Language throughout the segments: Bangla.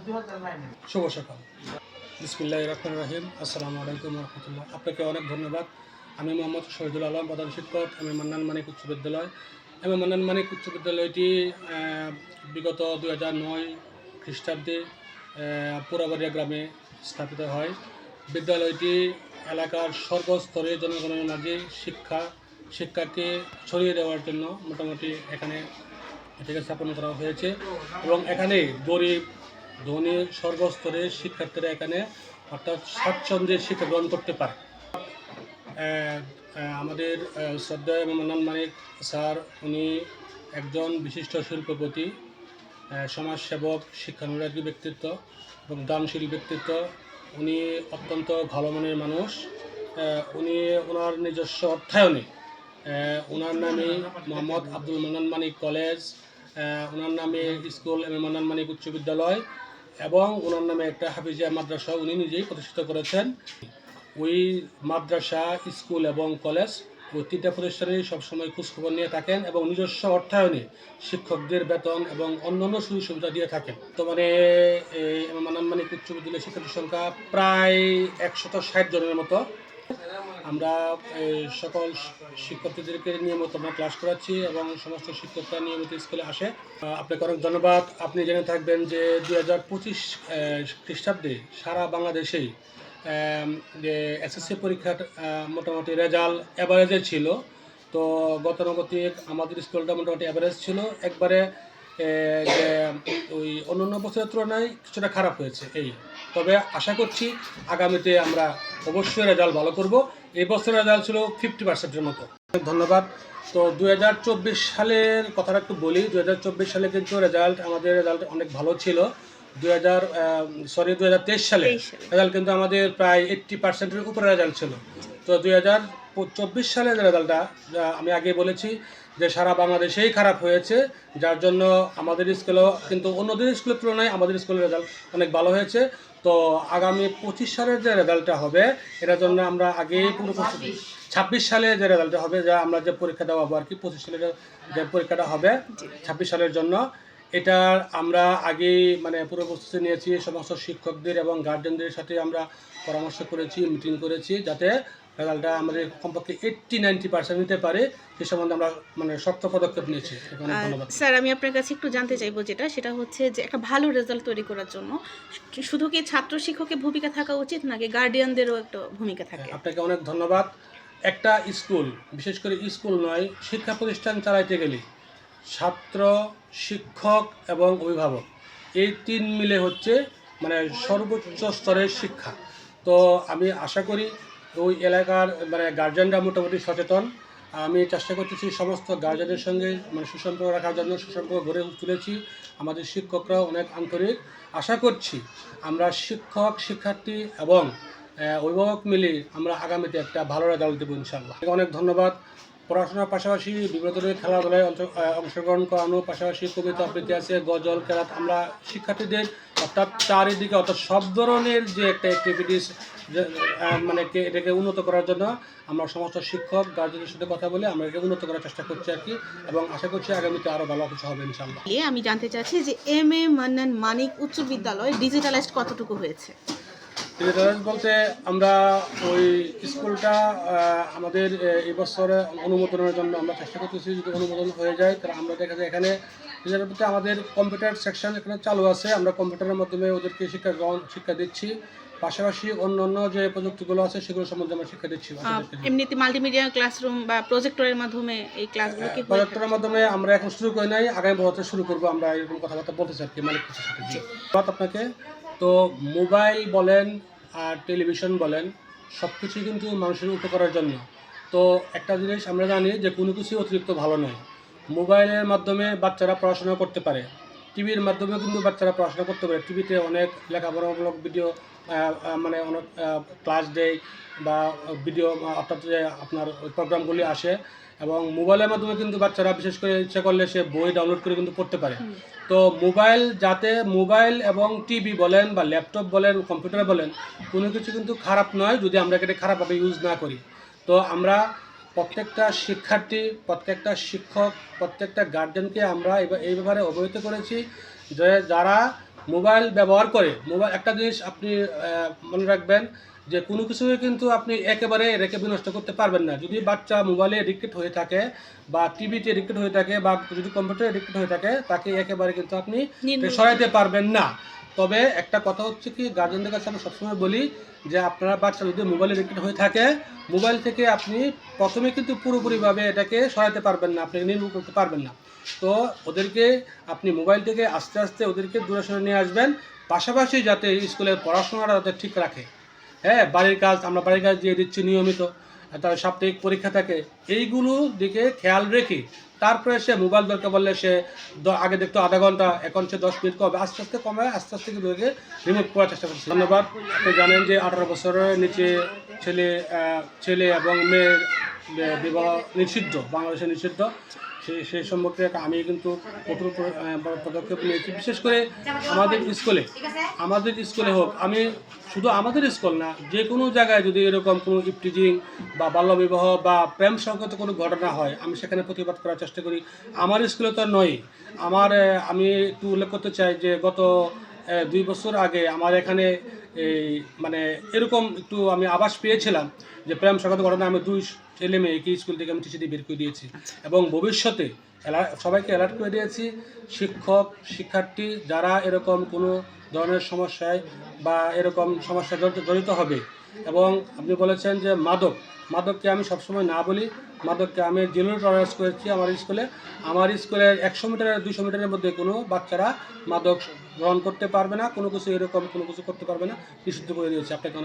শুভ সকাল। বিসমিল্লাহির রহমানির রহিম। আসসালামু আলাইকুম ওয়া রাহমাতুল্লাহ। আপনাকে অনেক ধন্যবাদ। আমি মোহাম্মদ শহীদুল আলম, প্রধান শিক্ষক, আমি মান্নান মানিক উচ্চ বিদ্যালয়। আমি মান্নান মানিক উচ্চ বিদ্যালয়টি বিগত 2009 খ্রিস্টাব্দে পোড়াবাড়িয়া গ্রামে স্থাপিত হয়। বিদ্যালয়টি এলাকার সর্বস্তরে জনগণের মাঝে শিক্ষাকে ছড়িয়ে দেওয়ার জন্য মোটামুটি এখানে এটাকে স্থাপন করা হয়েছে এবং এখানে গরিব ধনী সর্বস্তরের শিক্ষার্থীরা এখানে অর্থাৎ স্বাচ্ছন্দ্যে শিক্ষা গ্রহণ করতে পারে। আমাদের শ্রদ্ধেয় মান্নান মানিক স্যার, উনি একজন বিশিষ্ট শিল্পপতি, সমাজসেবক, শিক্ষানুরাগী ব্যক্তিত্ব এবং দানশীল ব্যক্তিত্ব। উনি অত্যন্ত ভালো মনের মানুষ। উনি ওনার নিজস্ব অর্থায়নে ওনার নামে মোহাম্মদ আব্দুল মান্নান মানিক কলেজ, ওনার নামে স্কুল এম এ মান্নান মানিক উচ্চ বিদ্যালয় এবং ওনার নামে একটা হাফিজিয়া মাদ্রাসা উনি নিজেই প্রতিষ্ঠিত করেছেন। ওই মাদ্রাসা, স্কুল এবং কলেজ ওই তিনটা প্রতিষ্ঠানেই সবসময় খোঁজখবর নিয়ে থাকেন এবং নিজস্ব অর্থায়নে শিক্ষকদের বেতন এবং অন্যান্য সুযোগ সুবিধা দিয়ে থাকেন। বর্তমানে এই মান্নান মানিক উচ্চ বিদ্যালয়ের শিক্ষার্থীর সংখ্যা প্রায় 160 জনের মতো। আমরা সকল শিক্ষার্থীদেরকে নিয়মিত আমরা ক্লাস করাচ্ছি এবং সমস্ত শিক্ষকরা নিয়মিত স্কুলে আসে। আপনাকে অনেক ধন্যবাদ। আপনি জেনে থাকবেন যে 2025 খ্রিস্টাব্দে সারা বাংলাদেশেই যে এসএসসি পরীক্ষার মোটামুটি রেজাল্ট অ্যাভারেজে ছিল। তো গতানুগতিক আমাদের স্কুলটা মোটামুটি অ্যাভারেজ ছিল, একবারে যে ওই অন্যান্য বছরের তুলনায় কিছুটা খারাপ হয়েছে এই। তবে আশা করছি আগামীতে আমরা অবশ্যই রেজাল্ট ভালো করব। এই বছরের রেজাল্ট ছিল 50%-এর মতো। ধন্যবাদ। তো 2024 সালের কথাটা একটু বলি। 2024 সালে কিন্তু আমাদের রেজাল্ট অনেক ভালো ছিল। 2023 সালে রেজাল্ট কিন্তু আমাদের প্রায় 80%-এর উপরে রেজাল্ট ছিল। তো 2024 সালের রেজাল্টটা আমি আগে বলেছি যে সারা বাংলাদেশেই খারাপ হয়েছে, যার জন্য আমাদের স্কুলেও কিন্তু অন্যদের স্কুলের তুলনায় আমাদের স্কুলের রেজাল্ট অনেক ভালো হয়েছে। তো আগামী 25 সালের যে রেজাল্টটা হবে এটার জন্য আমরা আগেই পুরো 26 সালে যে রেজাল্টটা হবে, যা আমরা যে পরীক্ষা দেওয়া হবো আর কি, 25 সালের যে পরীক্ষাটা হবে 26 সালের জন্য, এটার আমরা আগেই মানে পুরো প্রস্তুতি নিয়েছি। সমস্ত শিক্ষকদের এবং গার্জেনদের সাথে আমরা পরামর্শ করেছি, মিটিং করেছি, যাতে রেজাল্টটা আমাদের কমপক্ষে 80-90% নিতে পারে সে সম্বন্ধে আমরা মানে শক্ত পদক্ষেপ নিয়েছি। ধন্যবাদ স্যার। আমি আপনার কাছে একটু জানতে চাইবো, সেটা হচ্ছে যে একটা ভালো রেজাল্ট তৈরি করার জন্য শুধু কি ছাত্র শিক্ষকের ভূমিকা থাকা উচিত নাকি গার্ডিয়ানদেরও একটা ভূমিকা থাকে? আপনাকে অনেক ধন্যবাদ। একটা স্কুল, বিশেষ করে স্কুল নয়, শিক্ষা প্রতিষ্ঠান চালাইতে গেলে ছাত্র, শিক্ষক এবং অভিভাবক এই তিন মিলে হচ্ছে মানে সর্বোচ্চ স্তরের শিক্ষা। তো আমি আশা করি ওই এলাকার মানে গার্জিয়ানরা মোটামুটি সচেতন। আমি চেষ্টা করতেছি সমস্ত গার্জিয়ানের সঙ্গে মানে সুসম্পর্ক রাখার জন্য, সুসম্পর্ক গড়ে তুলেছি। আমাদের শিক্ষকরাও অনেক আন্তরিক। আশা করছি আমরা শিক্ষক, শিক্ষার্থী এবং অভিভাবক মিলে আমরা আগামীতে একটা ভালো রেজাল্ট দেবো ইনশাআল্লাহ। অনেক ধন্যবাদ। পড়াশোনার পাশাপাশি বিভিন্ন ধরনের খেলাধুলায় অংশগ্রহণ করানোর পাশাপাশি কবিতা আবৃত্তি আছে, গজল, কেরাত, আমরা শিক্ষার্থীদের অর্থাৎ চারিদিকে অর্থাৎ সব ধরনের যে একটা অ্যাক্টিভিটিস মানে এটাকে উন্নত করার জন্য আমরা সমস্ত শিক্ষক গার্জেনের সাথে কথা বলে আমরা এটাকে উন্নত করার চেষ্টা করছি আর কি, এবং আশা করছি আগামীতে আরও ভালো কিছু হবে ইনশাআল্লাহ। আমি জানতে চাচ্ছি যে এম এ মান্নান মানিক উচ্চ বিদ্যালয় ডিজিটালাইজড কতটুকু হয়েছে? ডিজিটালাইজ বলতে আমরা ওই স্কুলটা আমাদের এই বছরে অনুমোদনের জন্য আমরা চেষ্টা করতেছি। যদি অনুমোদন হয়ে যায় তাহলে আমরা দেখা যায় এখানে ডিজিটাল বলতে আমাদের কম্পিউটার সেকশন এখানে চালু আছে। আমরা কম্পিউটারের মাধ্যমে ওদেরকে শিক্ষা দিচ্ছি, পাশাপাশি অন্যান্য যে প্রযুক্তিগুলো আছে সেগুলো সম্বন্ধে আমরা শিক্ষা দিচ্ছি। এমনিতে মাল্টিমিডিয়া ক্লাসরুম বা প্রজেক্টরের মাধ্যমে এই ক্লাসগুলো কি প্রজেক্টরের মাধ্যমে আমরা এখন শুরু করি নাই, আগামী বছর শুরু করবো। আমরা এরকম কথাবার্তা বলতেছি আর কি মালিকের সাথে। আপনাকে তো মোবাইল বলেন আর টেলিভিশন বলেন সব কিছুই কিন্তু মানুষের উপকারের জন্য। তো একটা জিনিস আমরা জানি যে কোনো কিছু অতিরিক্ত ভালো নয়। মোবাইলের মাধ্যমে বাচ্চারা পড়াশোনা করতে পারে, টিভির মাধ্যমে কিন্তু বাচ্চারা পড়াশোনা করতে পারে। টিভিতে অনেক লেখাপড়ামূলক ভিডিও মানে অনেক ক্লাস দেয় বা ভিডিও অর্থাৎ যে আপনার প্রোগ্রামগুলি আসে, এবং মোবাইলের মাধ্যমে কিন্তু বাচ্চারা বিশেষ করে ইচ্ছা করলে সে বই ডাউনলোড করে কিন্তু পড়তে পারে। তো মোবাইল এবং টিভি বলেন বা ল্যাপটপ বলেন, কম্পিউটার বলেন, কোনো কিছু কিন্তু খারাপ নয় যদি আমরা এটা খারাপভাবে ইউজ না করি। তো আমরা প্রত্যেকটা শিক্ষার্থী, প্রত্যেকটা শিক্ষক, প্রত্যেকটা গার্জেনকে আমরা এই ব্যাপারে অবহিত করেছি যে যারা মোবাইল ব্যবহার করে মোবাইল একটা জিনিস আপনি মনে রাখবেন যে কোনো কিছুই কিন্তু আপনি একেবারে রেখে বিনষ্ট করতে পারবেন না। যদি বাচ্চা মোবাইলে এডিক্টেড হয়ে থাকে বা টিভিতে এডিক্টেড হয়ে থাকে বা যদি কম্পিউটারে এডিক্টেড হয়ে থাকে, তাকে একেবারে কিন্তু আপনি সরাইতে পারবেন না। তবে একটা কথা হচ্ছে কি, গার্জেনদের কাছে আমি সবসময় বলি যে আপনারা বাচ্চা যদি মোবাইলে এডিক্টেড হয়ে থাকে, মোবাইল থেকে আপনি প্রথমে কিন্তু পুরোপুরিভাবে এটাকে সরাতে পারবেন না, আপনি নির্মূল করতে পারবেন না। তো ওদেরকে আপনি মোবাইল থেকে আস্তে আস্তে ওদেরকে দূরে সরে নিয়ে আসবেন, পাশাপাশি যাতে স্কুলের পড়াশোনাটা যাতে ঠিক রাখে। হ্যাঁ, বাড়ির কাজ আমরা বাড়ির কাজ দিয়ে দিচ্ছি নিয়মিত, তার সাপ্তাহিক পরীক্ষা থাকে, এইগুলো দিকে খেয়াল রেখে তারপরে সে মোবাইল দরকার বললে সে আগে দেখতো আধা ঘন্টা, এখন সে 10 মিনিট কমে, আস্তে আস্তে কমে, আস্তে আস্তে কিন্তু রিমুভ করার চেষ্টা করছি। ধন্যবাদ। আপনি জানেন যে 18 বছরের নিচে ছেলে এবং মেয়ের বিবাহ নিষিদ্ধ, বাংলাদেশে নিষিদ্ধ। সেই সম্পর্কে আমি কিন্তু কঠোর পদক্ষেপ নিয়েছি। বিশেষ করে আমাদের স্কুলে হোক, আমি শুধু আমাদের স্কুল না, যে কোনো জায়গায় যদি এরকম কোনো ইফটিজিং বা বাল্যবিবাহ বা প্রেম সংক্রান্ত কোনো ঘটনা হয়, আমি সেখানে প্রতিবাদ করার চেষ্টা করি। আমার স্কুলে তো নয়, আমি একটু উল্লেখ করতে চাই যে গত 2 বছর আগে আমার এখানে মানে এরকম একটু আমি আভাস পেয়েছিলাম যে প্রেম সংক্রান্ত ঘটনা, আমি 2 ছেলে মেয়েকে স্কুল থেকে আমি টিসি দিয়ে বের করে দিয়েছি এবং ভবিষ্যতে সবাইকে অ্যালার্ট করে দিয়েছি। শিক্ষক শিক্ষার্থী যারা এরকম কোনো ধরনের সমস্যায় বা এরকম সমস্যা জড়িত হবে, এবং আপনি বলেছেন যে মাদককে আমি সবসময় না বলি, মাদককে আমি জিরো টলারেন্স করেছি আমার স্কুলের 100 মিটার 200 মিটারের মধ্যে কোনো বাচ্চারা মাদক গ্রহণ করতে পারবে না, কোনো কিছু এরকম কোনো কিছু করতে পারবে না, নিষিদ্ধ করে দিয়েছি। আপনাকে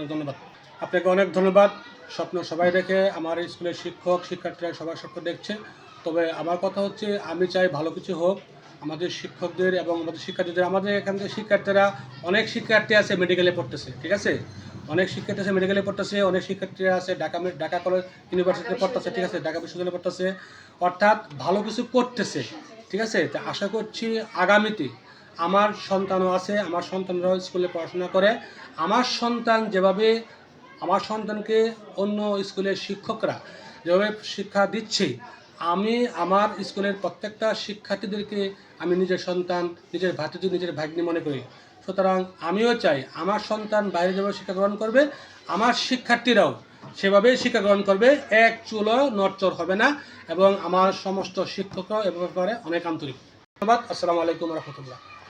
অনেক ধন্যবাদ। স্বপ্ন সবাই দেখে, আমার স্কুলের শিক্ষক শিক্ষার্থীরা সবার স্বপ্ন দেখছে। তবে আমার কথা হচ্ছে, আমি চাই ভালো কিছু হোক আমাদের শিক্ষকদের এবং আমাদের শিক্ষার্থীদের। আমাদের এখান থেকে শিক্ষার্থীরা, অনেক শিক্ষার্থী আছে মেডিকেলে পড়তেছে, ঠিক আছে, অনেক শিক্ষার্থী আছে মেডিকেলে পড়তেছে, অনেক শিক্ষার্থীরা আছে ঢাকা কলেজ ইউনিভার্সিটিতে পড়তেছে, ঠিক আছে, ঢাকা বিশ্ববিদ্যালয়ে পড়তেছে, অর্থাৎ ভালো কিছু করতেছে, ঠিক আছে। তো আশা করছি আগামীতে আমার সন্তানও আছে, আমার সন্তানরাও স্কুলে পড়াশোনা করে, আমার সন্তানকে অন্য স্কুলের শিক্ষকরা যেভাবে শিক্ষা দিচ্ছে, আমি আমার স্কুলের প্রত্যেকটা শিক্ষার্থীদেরকে আমি নিজের সন্তান, নিজের ভাতিজি, নিজের ভাগ্নি মনে করি। সুতরাং আমিও চাই আমার সন্তান বাইরে যেভাবে শিক্ষা গ্রহণ করবে, আমার শিক্ষার্থীরাও সেভাবেই শিক্ষা গ্রহণ করবে, এক চুলও নড়চড় হবে না, এবং আমার সমস্ত শিক্ষকরাও এ ব্যাপারে অনেক আন্তরিক। ধন্যবাদ। আসসালামু আলাইকুম রহমতুল্লাহ।